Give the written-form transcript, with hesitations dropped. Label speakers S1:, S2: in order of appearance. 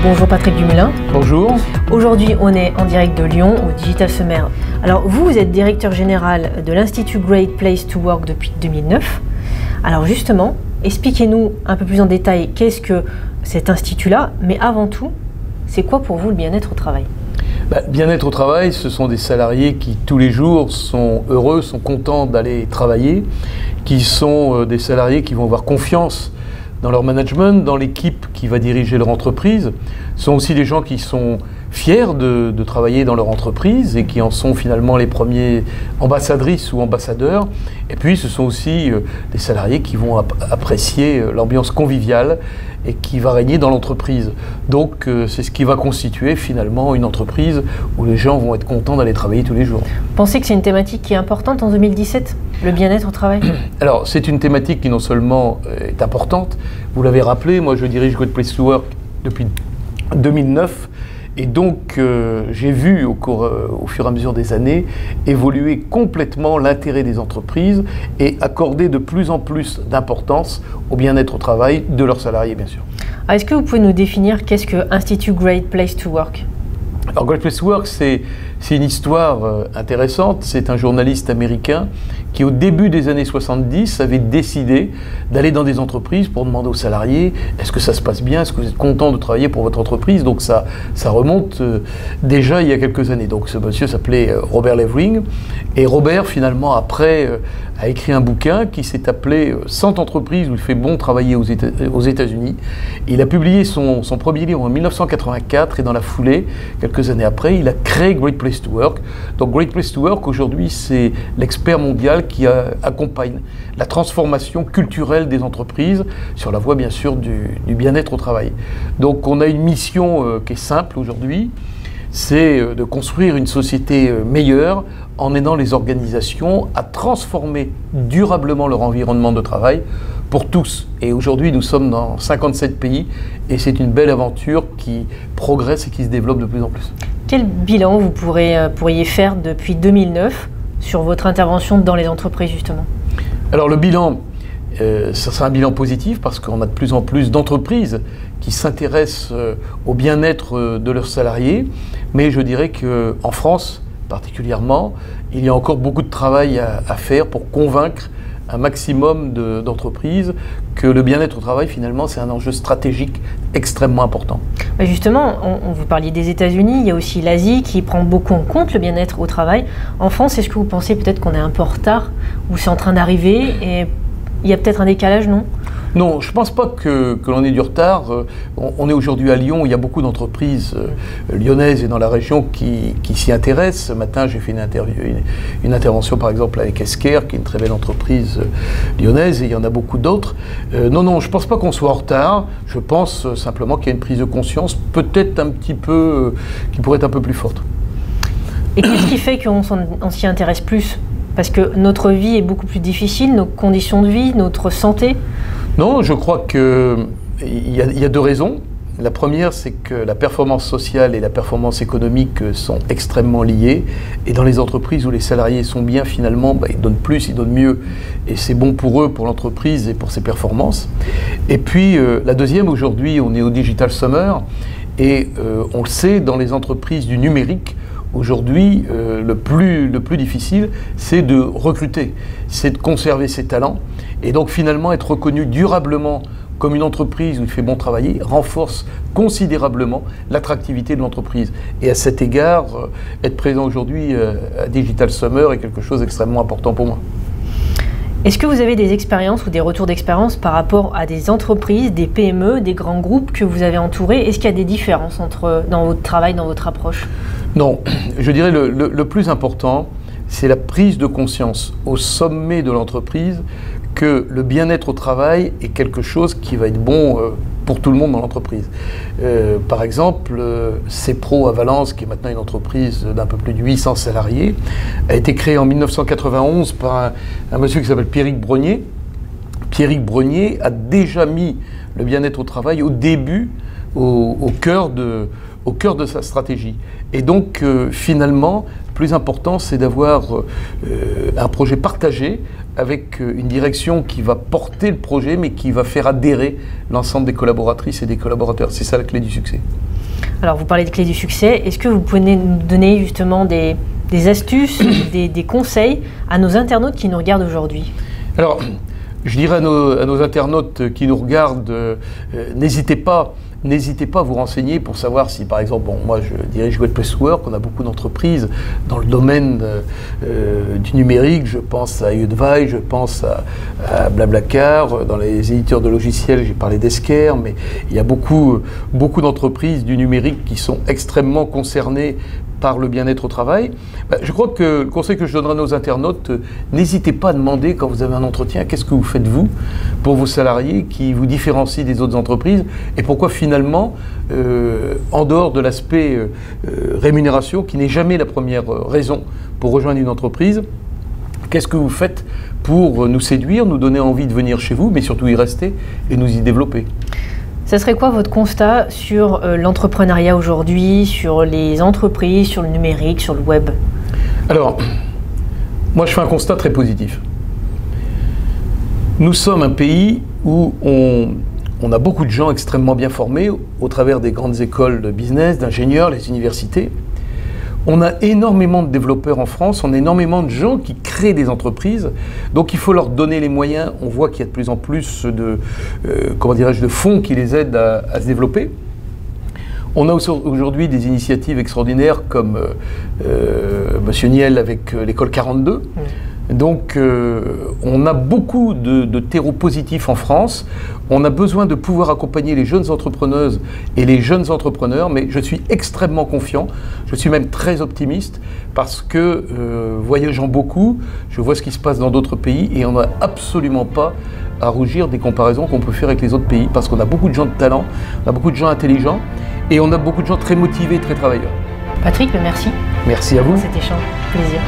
S1: Bonjour Patrick Dumoulin.
S2: Bonjour.
S1: Aujourd'hui, on est en direct de Lyon au Digital Summer. Alors vous êtes directeur général de l'Institut Great Place to Work depuis 2009. Alors justement, expliquez-nous un peu plus en détail qu'est-ce que cet institut-là, mais avant tout, c'est quoi pour vous le bien-être au travail ?
S2: Bien-être au travail, ce sont des salariés qui tous les jours sont heureux, sont contents d'aller travailler, qui sont des salariés qui vont avoir confiance dans leur management, dans l'équipe qui va diriger leur entreprise. Ce sont aussi des gens qui sont fiers de travailler dans leur entreprise et qui en sont finalement les premiers ambassadrices ou ambassadeurs. Et puis ce sont aussi des salariés qui vont apprécier l'ambiance conviviale et qui va régner dans l'entreprise. Donc c'est ce qui va constituer finalement une entreprise où les gens vont être contents d'aller travailler tous les jours.
S1: Vous pensez que c'est une thématique qui est importante en 2017, le bien-être au travail ?
S2: Alors c'est une thématique qui non seulement est importante, vous l'avez rappelé, moi je dirige Great Place to Work depuis 2009. Et donc, j'ai vu au fur et à mesure des années évoluer complètement l'intérêt des entreprises et accorder de plus en plus d'importance au bien-être au travail de leurs salariés, bien sûr.
S1: Alors, est-ce que vous pouvez nous définir qu'est-ce que Institut Great Place to Work ?
S2: Alors, Great Place to Work, c'est une histoire intéressante. C'est un journaliste américain qui, au début des années 70, avait décidé d'aller dans des entreprises pour demander aux salariés « Est-ce que ça se passe bien ? Est-ce que vous êtes content de travailler pour votre entreprise ?» Donc ça remonte déjà il y a quelques années. Donc ce monsieur s'appelait Robert Levering. Et Robert, finalement, après, a écrit un bouquin qui s'est appelé « 100 entreprises où il fait bon travailler aux États-Unis ». Il a publié son premier livre en 1984 et dans la foulée, quelques années après, il a créé Great Place to Work. Donc Great Place to Work, aujourd'hui, c'est l'expert mondial qui accompagne la transformation culturelle des entreprises sur la voie, bien sûr, du bien-être au travail. Donc on a une mission qui est simple aujourd'hui, c'est de construire une société meilleure en aidant les organisations à transformer durablement leur environnement de travail pour tous. Et aujourd'hui, nous sommes dans 57 pays et c'est une belle aventure qui progresse et qui se développe de plus en plus.
S1: Quel bilan vous pourriez faire depuis 2009 sur votre intervention dans les entreprises, justement ?
S2: Alors le bilan, ça sera un bilan positif parce qu'on a de plus en plus d'entreprises qui s'intéressent au bien-être de leurs salariés. Mais je dirais qu'en France, particulièrement, il y a encore beaucoup de travail à faire pour convaincre un maximum d'entreprises que le bien-être au travail, finalement, c'est un enjeu stratégique extrêmement important.
S1: Justement, vous parliez des États-Unis, il y a aussi l'Asie qui prend beaucoup en compte le bien-être au travail. En France, est-ce que vous pensez peut-être qu'on est un peu en retard ou c'est en train d'arriver et il y a peut-être un décalage, non ?
S2: Non, je ne pense pas que l'on ait du retard. On est aujourd'hui à Lyon, il y a beaucoup d'entreprises lyonnaises et dans la région qui s'y intéressent. Ce matin, j'ai fait une intervention par exemple avec Esker, qui est une très belle entreprise lyonnaise, et il y en a beaucoup d'autres. Non, je ne pense pas qu'on soit en retard. Je pense simplement qu'il y a une prise de conscience, peut-être un petit peu, qui pourrait être un peu plus forte.
S1: Et qu'est-ce qui fait qu'on s'y intéresse plus ? Parce que notre vie est beaucoup plus difficile, nos conditions de vie, notre santé.
S2: Non, je crois qu'il y a deux raisons. La première, c'est que la performance sociale et la performance économique sont extrêmement liées. Et dans les entreprises où les salariés sont bien, finalement, ils donnent plus, ils donnent mieux. Et c'est bon pour eux, pour l'entreprise et pour ses performances. Et puis, la deuxième, aujourd'hui, on est au Digital Summer. Et on le sait, dans les entreprises du numérique, aujourd'hui, le plus difficile, c'est de recruter, c'est de conserver ses talents. Et donc finalement, être reconnu durablement comme une entreprise où il fait bon travailler renforce considérablement l'attractivité de l'entreprise. Et à cet égard, être présent aujourd'hui à Digital Summer est quelque chose d'extrêmement important pour moi.
S1: Est-ce que vous avez des expériences ou des retours d'expérience par rapport à des entreprises, des PME, des grands groupes que vous avez entourés ? Est-ce qu'il y a des différences dans votre travail, dans votre approche ?
S2: Non, je dirais le plus important, c'est la prise de conscience au sommet de l'entreprise que le bien-être au travail est quelque chose qui va être bon pour tout le monde dans l'entreprise. Par exemple, CEPRO à Valence, qui est maintenant une entreprise d'un peu plus de 800 salariés, a été créée en 1991 par un monsieur qui s'appelle Pierrick Brognier. Pierrick Brognier a déjà mis le bien-être au travail au début, au cœur de sa stratégie. Et donc, finalement, le plus important, c'est d'avoir un projet partagé avec une direction qui va porter le projet, mais qui va faire adhérer l'ensemble des collaboratrices et des collaborateurs. C'est ça la clé du succès.
S1: Alors, vous parlez de clés du succès. Est-ce que vous pouvez nous donner justement des astuces, des conseils à nos internautes qui nous regardent aujourd'hui?
S2: Alors, je dirais à nos internautes qui nous regardent, n'hésitez pas à vous renseigner pour savoir si, par exemple, moi je dirige Great Place to Work, on a beaucoup d'entreprises dans le domaine du numérique, je pense à Udvai, je pense à Blablacar, dans les éditeurs de logiciels, j'ai parlé d'Esker, mais il y a beaucoup d'entreprises du numérique qui sont extrêmement concernées par le bien-être au travail. Je crois que le conseil que je donnerai à nos internautes, n'hésitez pas à demander quand vous avez un entretien, qu'est-ce que vous faites vous pour vos salariés qui vous différencie des autres entreprises et pourquoi finalement, en dehors de l'aspect rémunération, qui n'est jamais la première raison pour rejoindre une entreprise, qu'est-ce que vous faites pour nous séduire, nous donner envie de venir chez vous, mais surtout y rester et nous y développer?
S1: Ça serait quoi votre constat sur l'entrepreneuriat aujourd'hui, sur les entreprises, sur le numérique, sur le web?
S2: Alors, moi je fais un constat très positif. Nous sommes un pays où on a beaucoup de gens extrêmement bien formés au travers des grandes écoles de business, d'ingénieurs, les universités. On a énormément de développeurs en France, on a énormément de gens qui créent des entreprises, donc il faut leur donner les moyens. On voit qu'il y a de plus en plus de fonds qui les aident à se développer. On a aujourd'hui des initiatives extraordinaires comme Monsieur Niel avec l'école 42. Donc on a beaucoup de terreaux positifs en France. On a besoin de pouvoir accompagner les jeunes entrepreneuses et les jeunes entrepreneurs, mais je suis extrêmement confiant, je suis même très optimiste parce que voyageant beaucoup, je vois ce qui se passe dans d'autres pays et on n'a absolument pas à rougir des comparaisons qu'on peut faire avec les autres pays parce qu'on a beaucoup de gens de talent, on a beaucoup de gens intelligents et on a beaucoup de gens très motivés et très travailleurs.
S1: Patrick, merci.
S2: Merci à vous.
S1: Cet échange, plaisir.